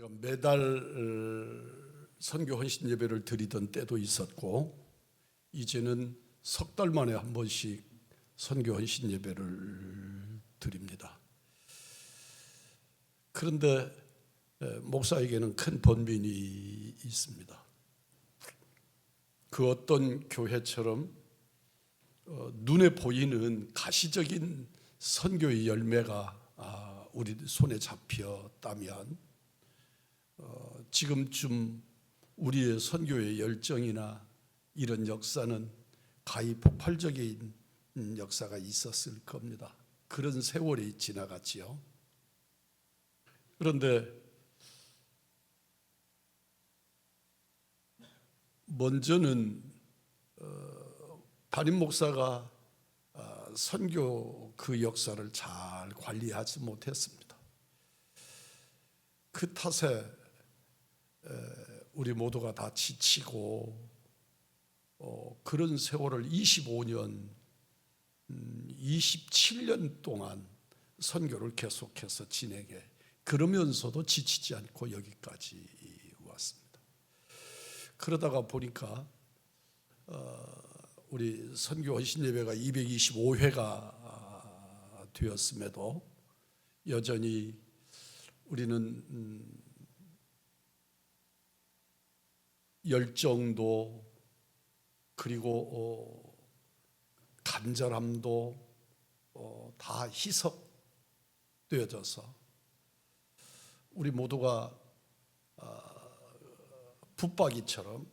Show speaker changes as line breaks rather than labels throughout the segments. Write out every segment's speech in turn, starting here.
제가 매달 선교 헌신 예배를 드리던 때도 있었고, 이제는 석 달 만에 한 번씩 선교 헌신 예배를 드립니다. 그런데 목사에게는 큰 번민이 있습니다. 그 어떤 교회처럼 눈에 보이는 가시적인 선교의 열매가 우리 손에 잡혔다면 지금쯤 우리의 선교의 열정이나 이런 역사는 가히 폭발적인 역사가 있었을 겁니다. 그런 세월이 지나갔지요. 그런데 먼저는 담임 목사가 선교 그 역사를 잘 관리하지 못했습니다. 그 탓에 우리 모두가 다 지치고 그런 세월을 25년, 27년 동안 선교를 계속해서 진행해 그러면서도 지치지 않고 여기까지 왔습니다. 그러다가 보니까 우리 선교 헌신 예배가 225회가 되었음에도 여전히 우리는 열정도 그리고 간절함도 다 희석되어져서 우리 모두가 붙박이처럼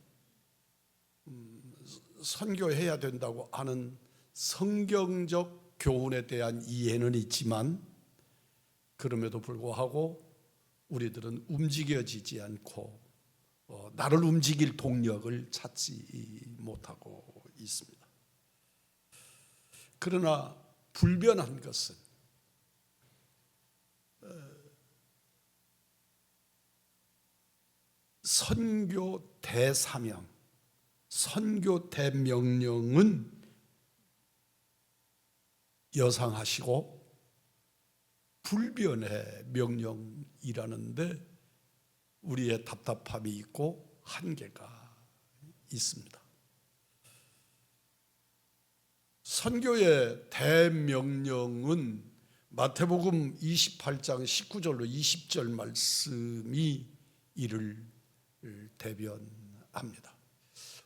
선교해야 된다고 하는 성경적 교훈에 대한 이해는 있지만 그럼에도 불구하고 우리들은 움직여지지 않고 나를 움직일 동력을 찾지 못하고 있습니다. 그러나 불변한 것은 선교 대사명, 선교 대명령은 여상하시고 불변의 명령이라는데 우리의 답답함이 있고 한계가 있습니다. 선교의 대명령은 마태복음 28장 19절로 20절 말씀이 이를 대변합니다.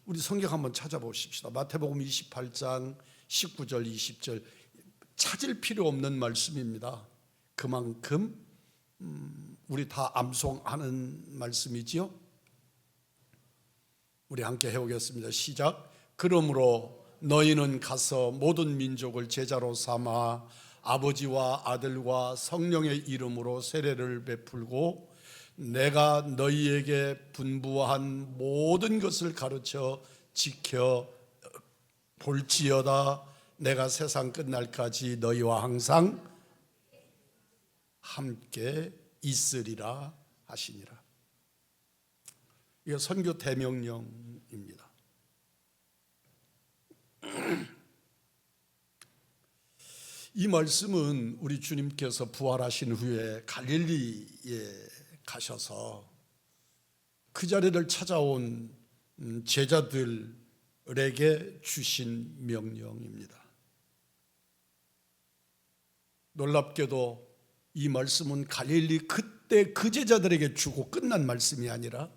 우리 성경 한번 찾아보십시다. 마태복음 28장 19절 20절 찾을 필요 없는 말씀입니다. 그만큼 우리 다 암송하는 말씀이지요. 우리 함께 해보겠습니다. 시작. 그러므로 너희는 가서 모든 민족을 제자로 삼아 아버지와 아들과 성령의 이름으로 세례를 베풀고 내가 너희에게 분부한 모든 것을 가르쳐 지켜 볼지어다. 내가 세상 끝날까지 너희와 항상 함께 있으리라 하시니라. 이거 선교 대명령입니다. 이 말씀은 우리 주님께서 부활하신 후에 갈릴리에 가셔서 그 자리를 찾아온 제자들에게 주신 명령입니다. 놀랍게도 이 말씀은 갈릴리 그때 그 제자들에게 주고 끝난 말씀이 아니라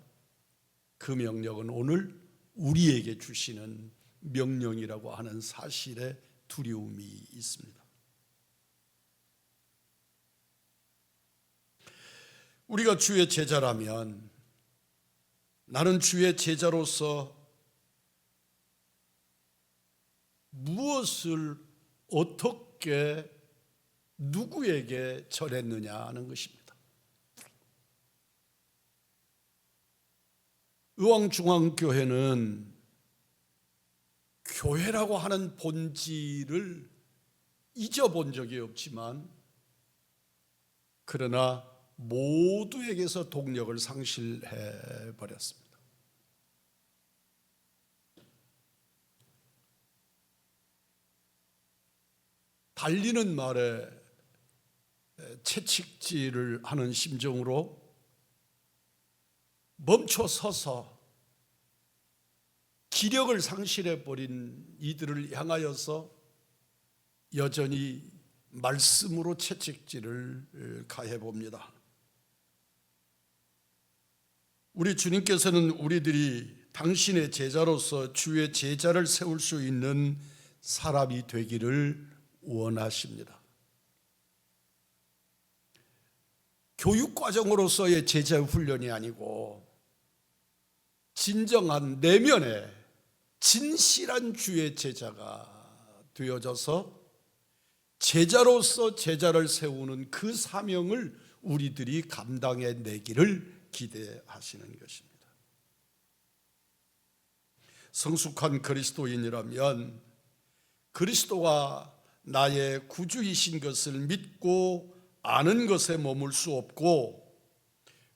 그 명령은 오늘 우리에게 주시는 명령이라고 하는 사실에 두려움이 있습니다. 우리가 주의 제자라면 나는 주의 제자로서 무엇을 어떻게 누구에게 전했느냐 하는 것입니다. 의왕중앙교회는 교회라고 하는 본질을 잊어본 적이 없지만 그러나 모두에게서 동력을 상실해 버렸습니다. 달리는 말에 채찍질을 하는 심정으로 멈춰 서서 기력을 상실해 버린 이들을 향하여서 여전히 말씀으로 채찍질을 가해 봅니다. 우리 주님께서는 우리들이 당신의 제자로서 주의 제자를 세울 수 있는 사람이 되기를 원하십니다. 교육과정으로서의 제자 훈련이 아니고 진정한 내면의 진실한 주의 제자가 되어져서 제자로서 제자를 세우는 그 사명을 우리들이 감당해 내기를 기대하시는 것입니다. 성숙한 그리스도인이라면 그리스도가 나의 구주이신 것을 믿고 아는 것에 머물 수 없고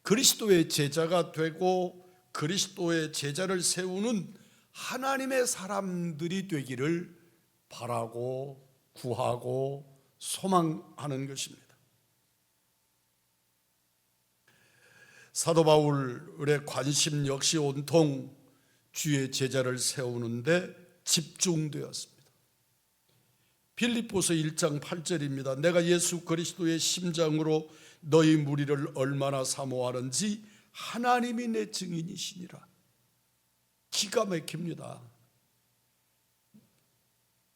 그리스도의 제자가 되고 그리스도의 제자를 세우는 하나님의 사람들이 되기를 바라고 구하고 소망하는 것입니다. 사도 바울의 관심 역시 온통 주의 제자를 세우는데 집중되었습니다. 빌립보서 1장 8절입니다. 내가 예수 그리스도의 심장으로 너희 무리를 얼마나 사모하는지 하나님이 내 증인이시니라. 기가 막힙니다.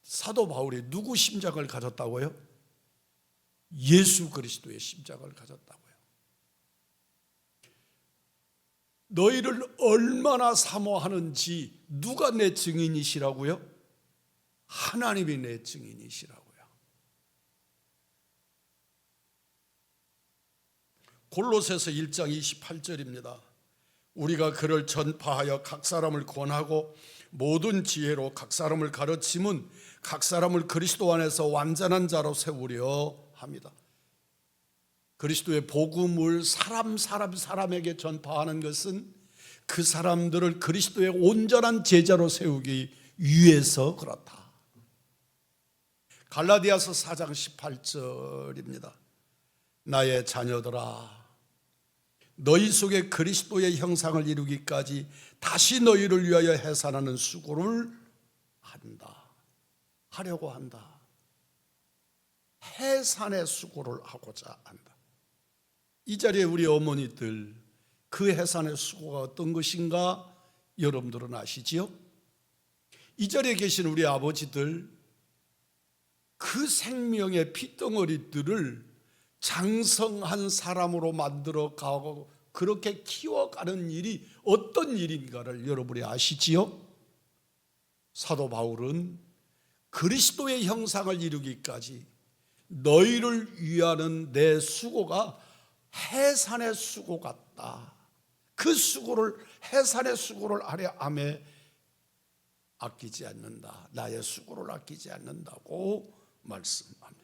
사도 바울이 누구 심장을 가졌다고요? 예수 그리스도의 심장을 가졌다고요. 너희를 얼마나 사모하는지 누가 내 증인이시라고요? 하나님이 내 증인이시라고요. 골로새서 1장 28절입니다. 우리가 그를 전파하여 각 사람을 권하고 모든 지혜로 각 사람을 가르침은 각 사람을 그리스도 안에서 완전한 자로 세우려 합니다. 그리스도의 복음을 사람에게 전파하는 것은 그 사람들을 그리스도의 온전한 제자로 세우기 위해서 그렇다. 갈라디아서 4장 18절입니다. 나의 자녀들아 너희 속에 그리스도의 형상을 이루기까지 다시 너희를 위하여 해산하는 수고를 하려고 한다. 해산의 수고를 하고자 한다. 이 자리에 우리 어머니들 그 해산의 수고가 어떤 것인가 여러분들은 아시지요? 이 자리에 계신 우리 아버지들 그 생명의 핏덩어리들을 장성한 사람으로 만들어 가고 그렇게 키워가는 일이 어떤 일인가를 여러분이 아시지요? 사도 바울은 그리스도의 형상을 이루기까지 너희를 위하는 내 수고가 해산의 수고 같다. 그 수고를 해산의 수고를 하려 함에 아끼지 않는다. 나의 수고를 아끼지 않는다고 말씀합니다.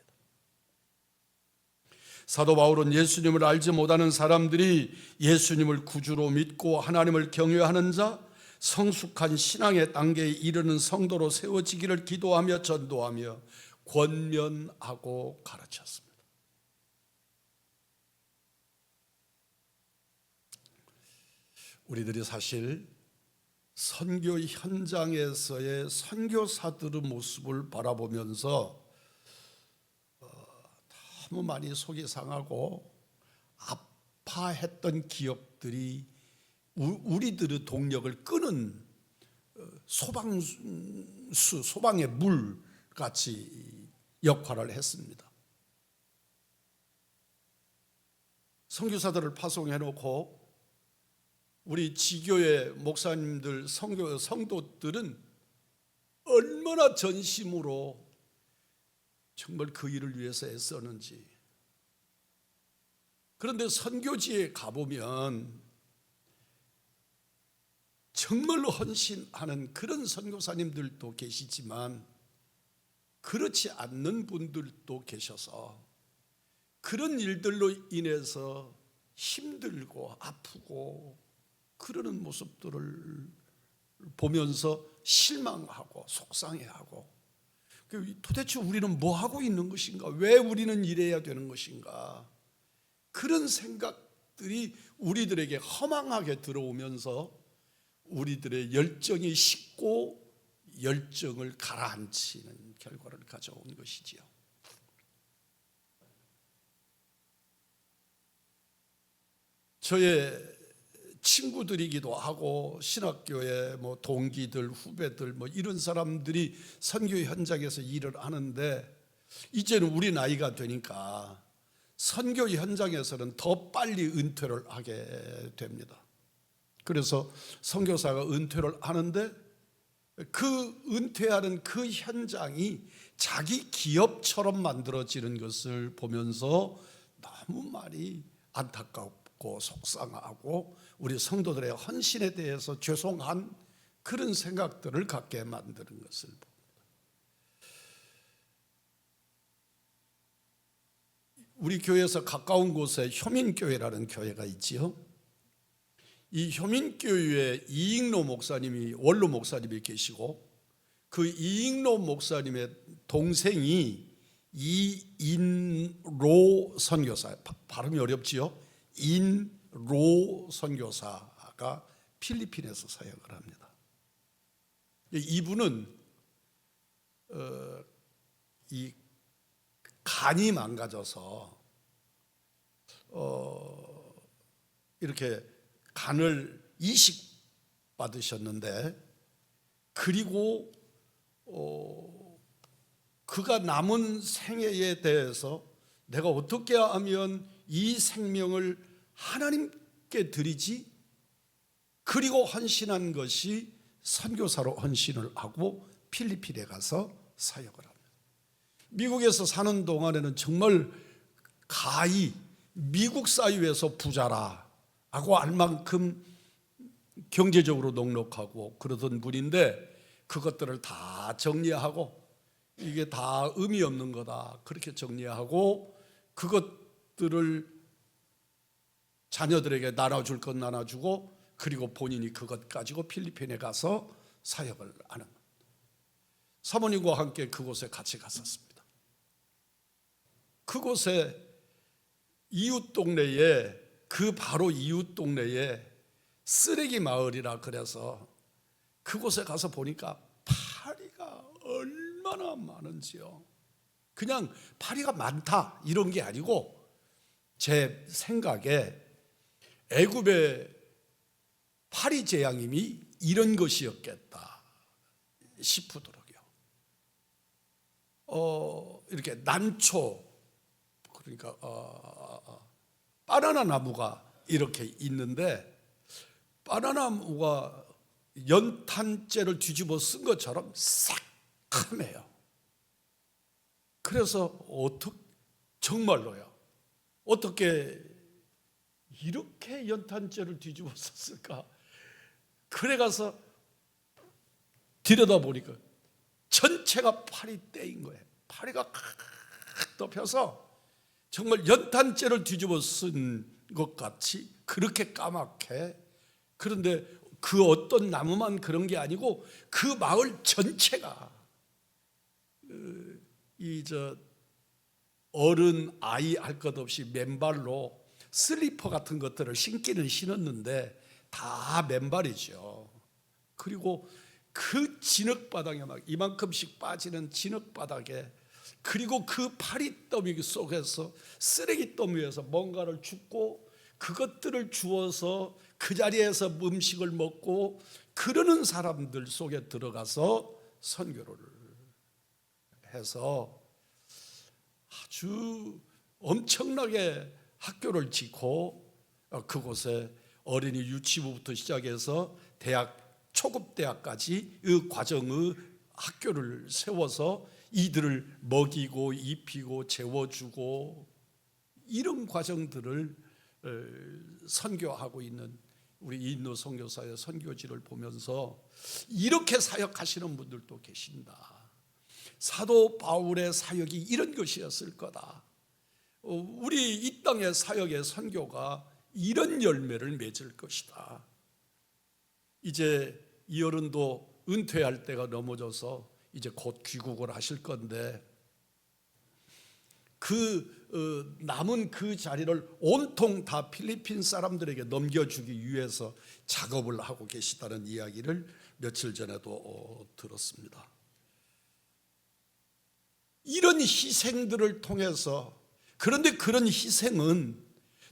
사도 바울은 예수님을 알지 못하는 사람들이 예수님을 구주로 믿고 하나님을 경외하는 자, 성숙한 신앙의 단계에 이르는 성도로 세워지기를 기도하며 전도하며 권면하고 가르쳤습니다. 우리들이 사실 선교 현장에서의 선교사들의 모습을 바라보면서 너무 많이 속이 상하고 아파했던 기억들이 우리들의 동력을 끄는 소방의 물 같이 역할을 했습니다. 선교사들을 파송해 놓고 우리 지교의 목사님들, 성도들은 얼마나 전심으로 정말 그 일을 위해서 애쓰는지. 그런데 선교지에 가보면 정말로 헌신하는 그런 선교사님들도 계시지만 그렇지 않는 분들도 계셔서 그런 일들로 인해서 힘들고 아프고 그러는 모습들을 보면서 실망하고 속상해하고 도대체 우리는 뭐 하고 있는 것인가? 왜 우리는 이래야 되는 것인가? 그런 생각 생각들이 우리들에게 허망하게 들어오면서 우리들의 열정이 식고 열정을 가라앉히는 결과를 가져온 것이지요. 저의 친구들이기도 하고 신학교의 동기들, 후배들 이런 사람들이 선교 현장에서 일을 하는데 이제는 우리 나이가 되니까 선교 현장에서는 더 빨리 은퇴를 하게 됩니다. 그래서 선교사가 은퇴를 하는데 그 은퇴하는 그 현장이 자기 기업처럼 만들어지는 것을 보면서 너무 많이 안타깝고 속상하고 우리 성도들의 헌신에 대해서 죄송한 그런 생각들을 갖게 만드는 것을 봅니다. 우리 교회에서 가까운 곳에 효민교회라는 교회가 있지요. 이 효민교회에 이익로 목사님이, 원로 목사님이 계시고 그 이익로 목사님의 동생이 이인로 선교사, 발음이 어렵지요. 인로 선교사가 필리핀에서 사역을 합니다. 이분은 이 간이 망가져서 이렇게 간을 이식받으셨는데, 그리고 그가 남은 생애에 대해서 내가 어떻게 하면 이 생명을 하나님께 드리지? 그리고 헌신한 것이 선교사로 헌신을 하고 필리핀에 가서 사역을 합니다. 미국에서 사는 동안에는 정말 가히 미국 사회에서 부자라고 할 만큼 경제적으로 넉넉하고 그러던 분인데 그것들을 다 정리하고 이게 다 의미 없는 거다 그렇게 정리하고 그것들을 자녀들에게 나눠줄 건 나눠주고 그리고 본인이 그것 가지고 필리핀에 가서 사역을 하는 겁니다. 사모님과 함께 그곳에 같이 갔었습니다. 그곳에 이웃 동네에, 그 바로 이웃 동네에 쓰레기 마을이라 그래서 그곳에 가서 보니까 파리가 얼마나 많은지요. 그냥 파리가 많다 이런 게 아니고 제 생각에 애굽의 파리 재앙임이 이런 것이었겠다 싶더라고요. 이렇게 난초, 그러니까 바나나 나무가 이렇게 있는데 바나나 나무가 연탄재를 뒤집어 쓴 것처럼 새카매요. 그래서 정말로요, 어떻게 이렇게 연탄재를 뒤집어 썼을까? 그래 가서 들여다보니까 전체가 파리 떼인 거예요. 파리가 칵 덮여서 정말 연탄재를 뒤집어 쓴 것 같이 그렇게 까맣게. 그런데 그 어떤 나무만 그런 게 아니고 그 마을 전체가 어른 아이 할 것 없이 맨발로 슬리퍼 같은 것들을 신기는 신었는데 다 맨발이죠. 그리고 그 진흙바닥에 막 이만큼씩 빠지는 진흙바닥에, 그리고 그 파리더미 속에서 쓰레기 더미에서 뭔가를 줍고 그것들을 주워서 그 자리에서 음식을 먹고 그러는 사람들 속에 들어가서 선교를 해서 아주 엄청나게 학교를 짓고 그곳에 어린이 유치부부터 시작해서 대학, 초급 대학까지 이 과정의 학교를 세워서 이들을 먹이고 입히고 재워주고 이런 과정들을 선교하고 있는 우리 이인로 선교사의 선교지를 보면서 이렇게 사역하시는 분들도 계신다. 사도 바울의 사역이 이런 것이었을 거다. 우리 이 땅의 사역의 선교가 이런 열매를 맺을 것이다. 이제 이 어른도 은퇴할 때가 넘어져서 이제 곧 귀국을 하실 건데 남은 그 자리를 온통 다 필리핀 사람들에게 넘겨주기 위해서 작업을 하고 계시다는 이야기를 며칠 전에도 들었습니다. 이런 희생들을 통해서, 그런데 그런 희생은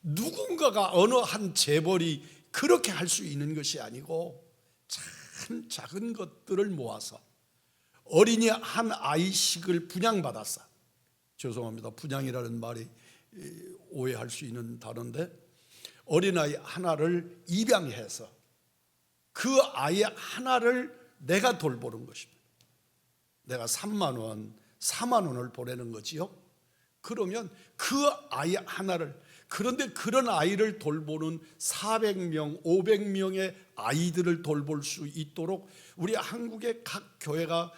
누군가가 어느 한 재벌이 그렇게 할 수 있는 것이 아니고 참 작은 것들을 모아서 어린이 한 아이씩을 분양받았어. 죄송합니다. 분양이라는 말이 오해할 수 있는 단어인데, 어린아이 하나를 입양해서 그 아이 하나를 내가 돌보는 것입니다. 내가 3만 원, 4만 원을 보내는 거지요. 그러면 그 아이 하나를, 그런데 그런 아이를 돌보는 400명, 500명의 아이들을 돌볼 수 있도록 우리 한국의 각 교회가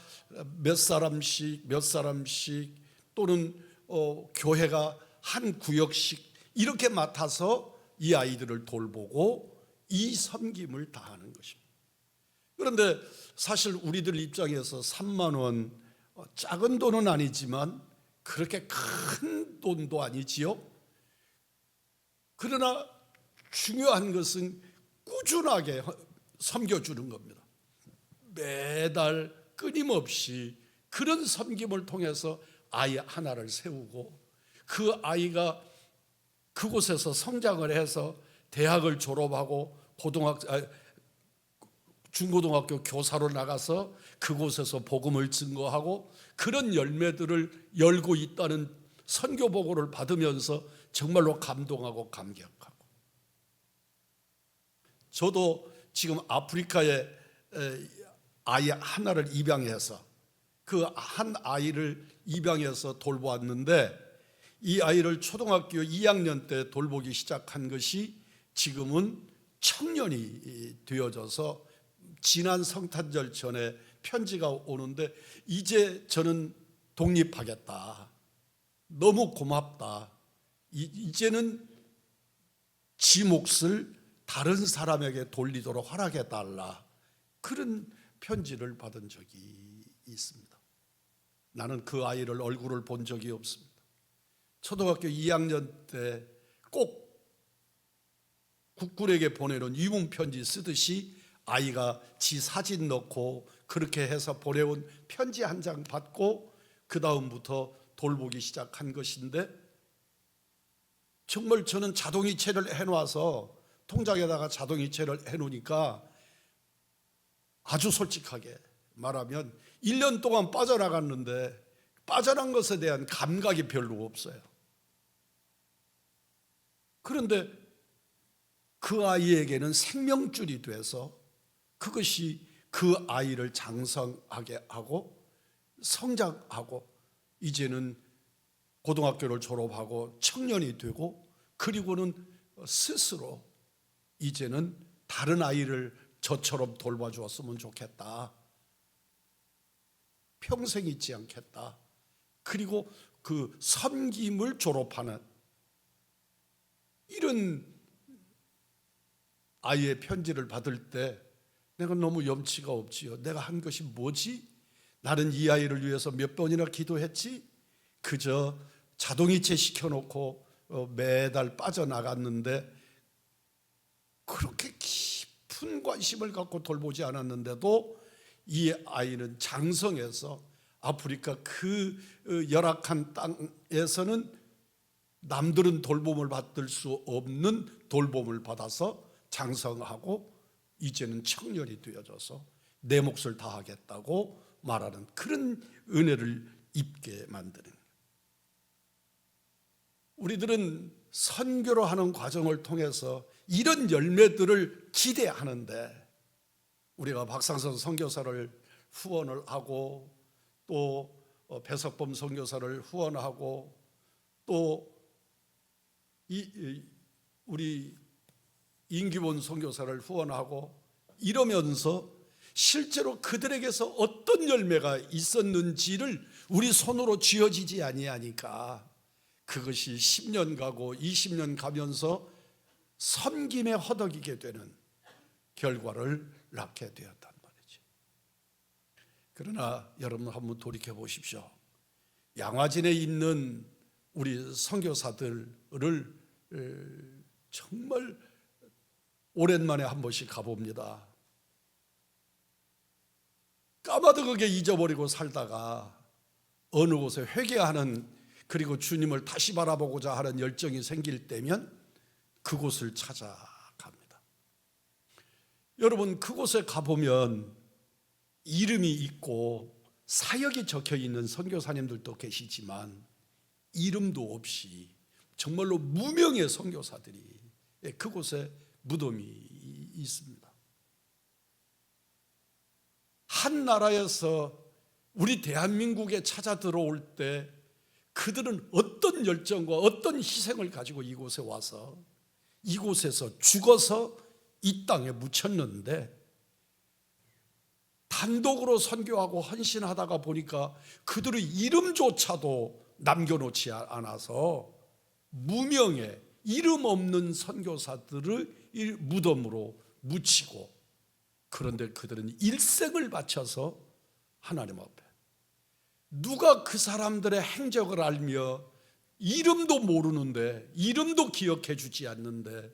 몇 사람씩 또는 교회가 한 구역씩 이렇게 맡아서 이 아이들을 돌보고 이 섬김을 다하는 것입니다. 그런데 사실 우리들 입장에서 3만 원, 작은 돈은 아니지만 그렇게 큰 돈도 아니지요. 그러나 중요한 것은 꾸준하게 섬겨주는 겁니다. 매달 끊임없이 그런 섬김을 통해서 아이 하나를 세우고, 그 아이가 그곳에서 성장을 해서 대학을 졸업하고 중고등학교 교사로 나가서 그곳에서 복음을 증거하고 그런 열매들을 열고 있다는 선교 보고를 받으면서 정말로 감동하고 감격하고, 저도 지금 아프리카에 아이 하나를 입양해서 그 한 아이를 입양해서 돌보았는데, 이 아이를 초등학교 2학년 때 돌보기 시작한 것이 지금은 청년이 되어져서 지난 성탄절 전에 편지가 오는데, 이제 저는 독립하겠다, 너무 고맙다, 이제는 지 몫을 다른 사람에게 돌리도록 허락해달라, 그런 편지를 받은 적이 있습니다. 나는 그 아이를 얼굴을 본 적이 없습니다. 초등학교 2학년 때 꼭 국군에게 보내는 위문 편지 쓰듯이 아이가 지 사진 넣고 그렇게 해서 보내온 편지 한 장 받고 그 다음부터 돌보기 시작한 것인데, 정말 저는 자동이체를 해놔서 통장에다가 자동이체를 해놓으니까 아주 솔직하게 말하면 1년 동안 빠져나갔는데 빠져난 것에 대한 감각이 별로 없어요. 그런데 그 아이에게는 생명줄이 돼서 그것이 그 아이를 장성하게 하고 성장하고 이제는 고등학교를 졸업하고 청년이 되고, 그리고는 스스로 이제는 다른 아이를 저처럼 돌봐주었으면 좋겠다, 평생 잊지 않겠다, 그리고 그 섬김을 졸업하는 이런 아이의 편지를 받을 때 내가 너무 염치가 없지요. 내가 한 것이 뭐지? 나는 이 아이를 위해서 몇 번이나 기도했지? 그저 자동이체 시켜놓고 매달 빠져나갔는데 그렇게 깊은 관심을 갖고 돌보지 않았는데도 이 아이는 장성해서 아프리카 그 열악한 땅에서는 남들은 돌봄을 받을 수 없는 돌봄을 받아서 장성하고 이제는 청년이 되어져서 내 몫을 다하겠다고 말하는 그런 은혜를 입게 만드는, 우리들은 선교로 하는 과정을 통해서 이런 열매들을 기대하는데, 우리가 박상선 선교사를 후원을 하고 또 배석범 선교사를 후원하고 또 우리 임기본 선교사를 후원하고 이러면서 실제로 그들에게서 어떤 열매가 있었는지를 우리 손으로 쥐어지지 아니하니까 그것이 10년 가고 20년 가면서 섬김에 허덕이게 되는 결과를 낳게 되었단 말이죠. 그러나 여러분 한번 돌이켜 보십시오. 양화진에 있는 우리 선교사들을 정말 오랜만에 한 번씩 가봅니다. 까마득하게 잊어버리고 살다가 어느 곳에 회개하는, 그리고 주님을 다시 바라보고자 하는 열정이 생길 때면 그곳을 찾아갑니다. 여러분, 그곳에 가보면 이름이 있고 사역이 적혀 있는 선교사님들도 계시지만 이름도 없이 정말로 무명의 선교사들이 그곳에 무덤이 있습니다. 한 나라에서 우리 대한민국에 찾아 들어올 때 그들은 어떤 열정과 어떤 희생을 가지고 이곳에 와서 이곳에서 죽어서 이 땅에 묻혔는데, 단독으로 선교하고 헌신하다가 보니까 그들의 이름조차도 남겨놓지 않아서 무명의 이름 없는 선교사들을 무덤으로 묻히고, 그런데 그들은 일생을 바쳐서 하나님 앞에, 누가 그 사람들의 행적을 알며 이름도 모르는데, 이름도 기억해 주지 않는데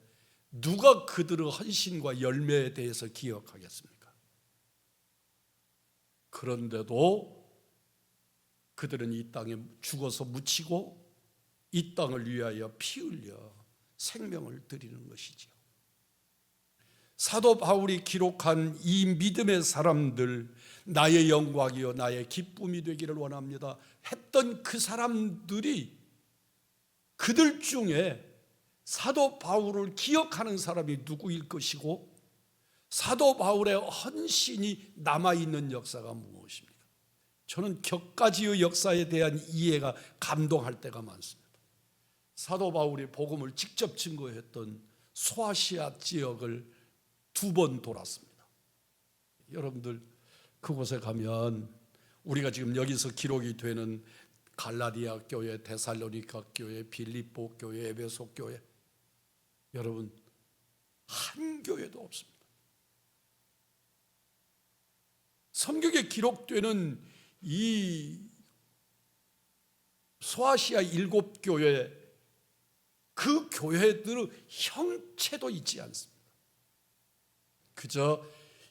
누가 그들의 헌신과 열매에 대해서 기억하겠습니까? 그런데도 그들은 이 땅에 죽어서 묻히고 이 땅을 위하여 피 흘려 생명을 드리는 것이죠. 사도 바울이 기록한 이 믿음의 사람들, 나의 영광이요 나의 기쁨이 되기를 원합니다 했던 그 사람들이, 그들 중에 사도 바울을 기억하는 사람이 누구일 것이고, 사도 바울의 헌신이 남아있는 역사가 무엇입니까? 저는 격가지의 역사에 대한 이해가 감동할 때가 많습니다. 사도 바울이 복음을 직접 증거했던 소아시아 지역을 2번 돌았습니다. 여러분들, 그곳에 가면 우리가 지금 여기서 기록이 되는 갈라디아 교회, 데살로니가 교회, 빌립보 교회, 에베소 교회, 여러분 한 교회도 없습니다. 성경에 기록되는 이 소아시아 7교회, 그 교회들의 형체도 있지 않습니다. 그저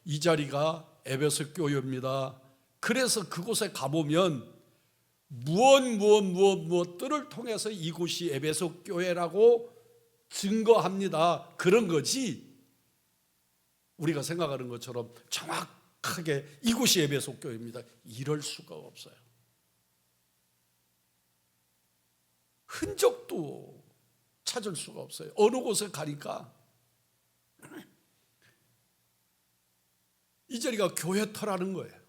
이 자리가 에베소 교회입니다. 그래서 그곳에 가보면 무엇들을 통해서 이곳이 에베소 교회라고 증거합니다. 그런 거지, 우리가 생각하는 것처럼 정확하게 이곳이 에베소 교회입니다, 이럴 수가 없어요. 흔적도 찾을 수가 없어요. 어느 곳에 가니까 이 자리가 교회터라는 거예요.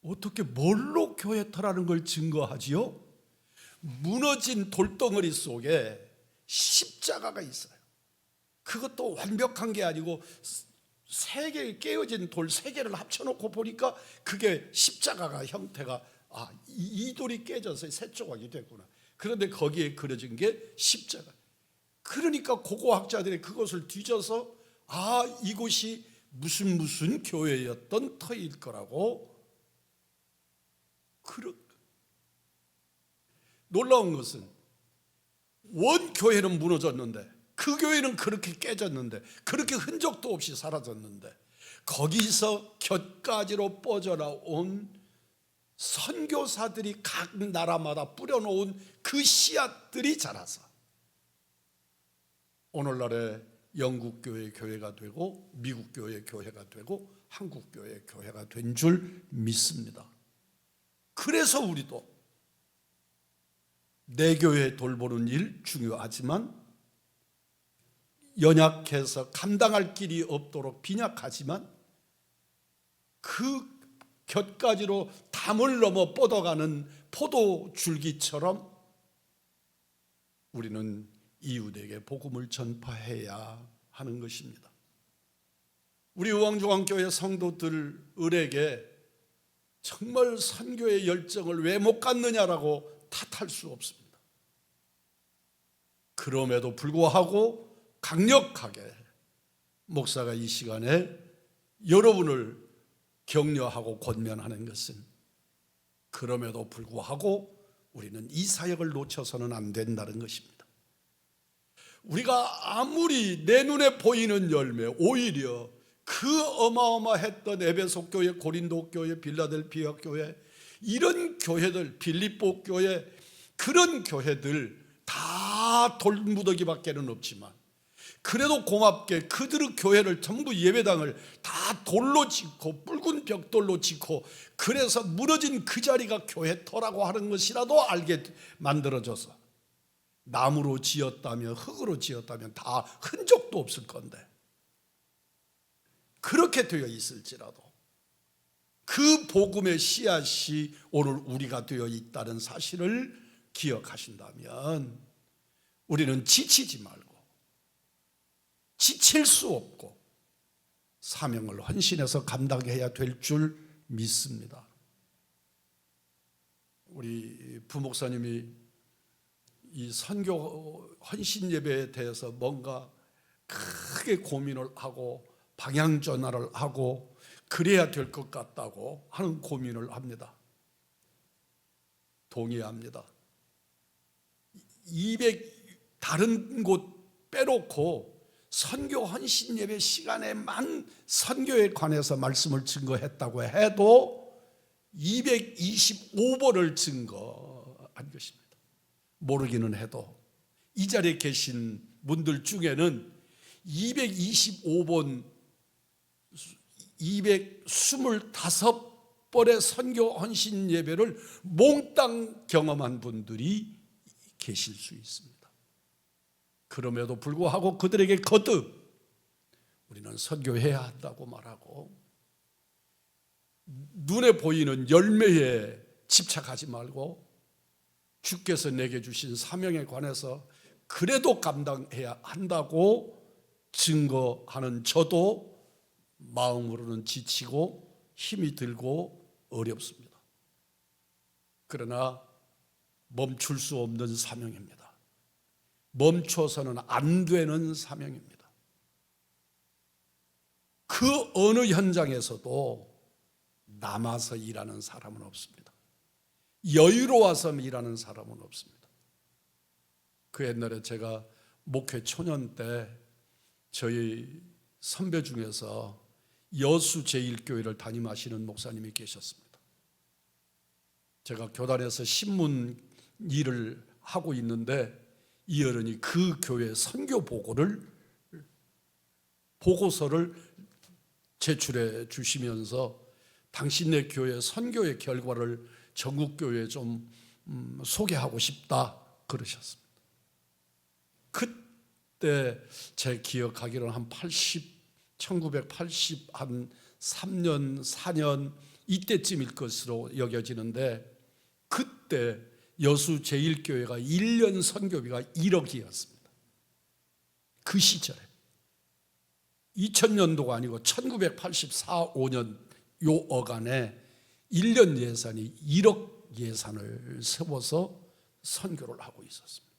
어떻게 뭘로 교회터라는 걸 증거하지요? 무너진 돌덩어리 속에 십자가가 있어요. 그것도 완벽한 게 아니고 3개 깨어진 돌 3개를 합쳐놓고 보니까 그게 십자가가 형태가, 이 돌이 깨져서 3조각이 됐구나. 그런데 거기에 그려진 게 십자가. 그러니까 고고학자들이 그것을 뒤져서 이곳이 무슨 교회였던 터일 거라고. 놀라운 것은 원 교회는 무너졌는데, 그 교회는 그렇게 깨졌는데, 그렇게 흔적도 없이 사라졌는데, 거기서 곁가지로 뻗어나온 선교사들이 각 나라마다 뿌려놓은 그 씨앗들이 자라서 오늘날의 영국 교회 교회가 되고, 미국 교회 교회가 되고, 한국 교회 교회가 된 줄 믿습니다. 그래서 우리도 내 교회 돌보는 일 중요하지만, 연약해서 감당할 길이 없도록 빈약하지만, 그 곁가지로 담을 넘어 뻗어가는 포도줄기처럼 우리는 이웃에게 복음을 전파해야 하는 것입니다. 우리 의왕중앙교회 성도들에게 정말 선교의 열정을 왜 못 갖느냐라고 탓할 수 없습니다. 그럼에도 불구하고 강력하게 목사가 이 시간에 여러분을 격려하고 권면하는 것은, 그럼에도 불구하고 우리는 이 사역을 놓쳐서는 안 된다는 것입니다. 우리가 아무리 내 눈에 보이는 열매, 오히려 그 어마어마했던 에베소 교회, 고린도 교회, 빌라델피아 교회, 이런 교회들, 빌립보 교회, 그런 교회들 다 돌무더기밖에는 없지만, 그래도 고맙게 그들의 교회를 전부 예배당을 다 돌로 짓고 붉은 벽돌로 짓고, 그래서 무너진 그 자리가 교회터라고 하는 것이라도 알게 만들어줘서, 나무로 지었다면, 흙으로 지었다면 다 흔적도 없을 건데, 그렇게 되어 있을지라도 그 복음의 씨앗이 오늘 우리가 되어 있다는 사실을 기억하신다면, 우리는 지치지 말고, 지칠 수 없고, 사명을 헌신해서 감당해야 될 줄 믿습니다. 우리 부목사님이 이 선교 헌신 예배에 대해서 뭔가 크게 고민을 하고 방향 전환을 하고 그래야 될 것 같다고 하는 고민을 합니다. 동의합니다. 200 다른 곳 빼놓고 선교 헌신 예배 시간에만 선교에 관해서 말씀을 증거했다고 해도 225번을 증거한 것입니다. 모르기는 해도 이 자리에 계신 분들 중에는 225번, 225번의 선교 헌신 예배를 몽땅 경험한 분들이 계실 수 있습니다. 그럼에도 불구하고 그들에게 거듭 우리는 선교해야 한다고 말하고, 눈에 보이는 열매에 집착하지 말고 주께서 내게 주신 사명에 관해서 그래도 감당해야 한다고 증거하는 저도 마음으로는 지치고 힘이 들고 어렵습니다. 그러나 멈출 수 없는 사명입니다. 멈춰서는 안 되는 사명입니다. 그 어느 현장에서도 남아서 일하는 사람은 없습니다. 여유로워서 일하는 사람은 없습니다. 그 옛날에 제가 목회 초년 때 저희 선배 중에서 여수 제1교회를 담임하시는 목사님이 계셨습니다. 제가 교단에서 신문 일을 하고 있는데 이 어른이 그 교회 선교 보고서를 제출해 주시면서 당신네 교회 선교의 결과를 전국교회에 좀 소개하고 싶다 그러셨습니다. 그때 제 기억하기로는 한 1980 한 3년 4년 이때쯤일 것으로 여겨지는데, 그때 여수 제1교회가 1년 선교비가 1억이었습니다. 그 시절에 2000년도가 아니고 1984, 5년 요 어간에 1년 예산이 1억 예산을 세워서 선교를 하고 있었습니다.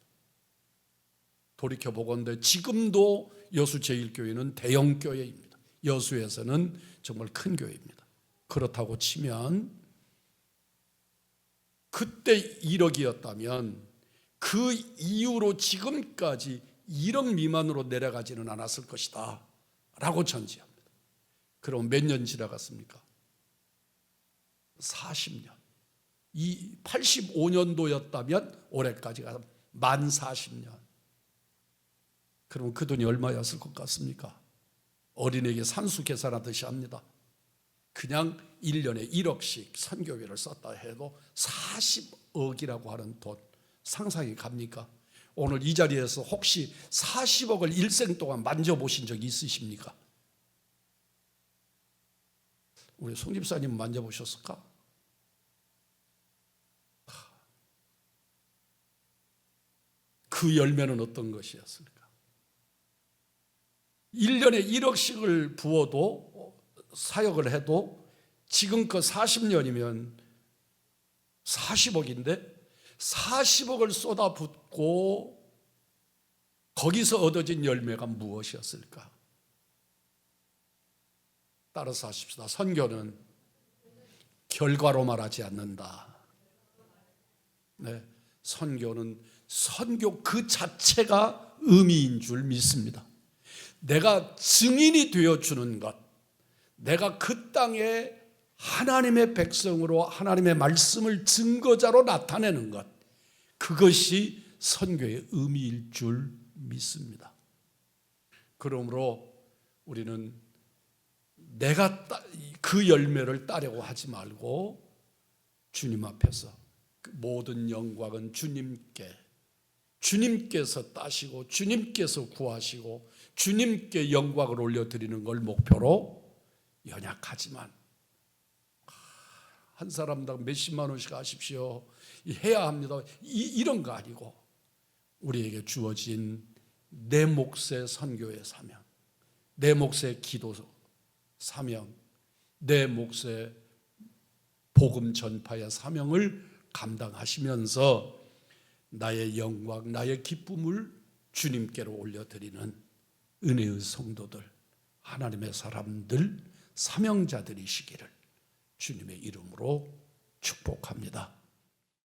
돌이켜보건대 지금도 여수 제1교회는 대형 교회입니다. 여수에서는 정말 큰 교회입니다. 그렇다고 치면 그때 1억이었다면 그 이후로 지금까지 1억 미만으로 내려가지는 않았을 것이다 라고 전제합니다. 그럼 몇 년 지나갔습니까? 40년. 이 85년도였다면 올해까지가 만 40년. 그러면 그 돈이 얼마였을 것 같습니까? 어린이에게 산수 계산하듯이 합니다. 그냥 1년에 1억씩 선교비를 썼다 해도 40억이라고 하는 돈 상상이 갑니까? 오늘 이 자리에서 혹시 40억을 일생 동안 만져보신 적 있으십니까? 우리 송 집사님 만져보셨을까? 그 열매는 어떤 것이었을까? 1년에 1억씩을 부어도 사역을 해도 지금껏 40년이면 40억인데 40억을 쏟아붓고 거기서 얻어진 열매가 무엇이었을까? 따라서 하십시다. 선교는 결과로 말하지 않는다. 네, 선교는 선교 그 자체가 의미인 줄 믿습니다. 내가 증인이 되어주는 것, 내가 그 땅에 하나님의 백성으로 하나님의 말씀을 증거자로 나타내는 것, 그것이 선교의 의미일 줄 믿습니다. 그러므로 우리는 내가 그 열매를 따려고 하지 말고 주님 앞에서 모든 영광은 주님께서 따시고 주님께서 구하시고 주님께 영광을 올려드리는 걸 목표로 연약하지만 한 사람당 몇십만 원씩 하십시오, 해야 합니다, 이런 거 아니고 우리에게 주어진 내 몫의 선교의 사명, 내 몫의 기도 사명, 내 몫의 복음 전파의 사명을 감당하시면서 나의 영광, 나의 기쁨을 주님께로 올려드리는 은혜의 성도들, 하나님의 사람들, 사명자들이시기를 주님의 이름으로 축복합니다.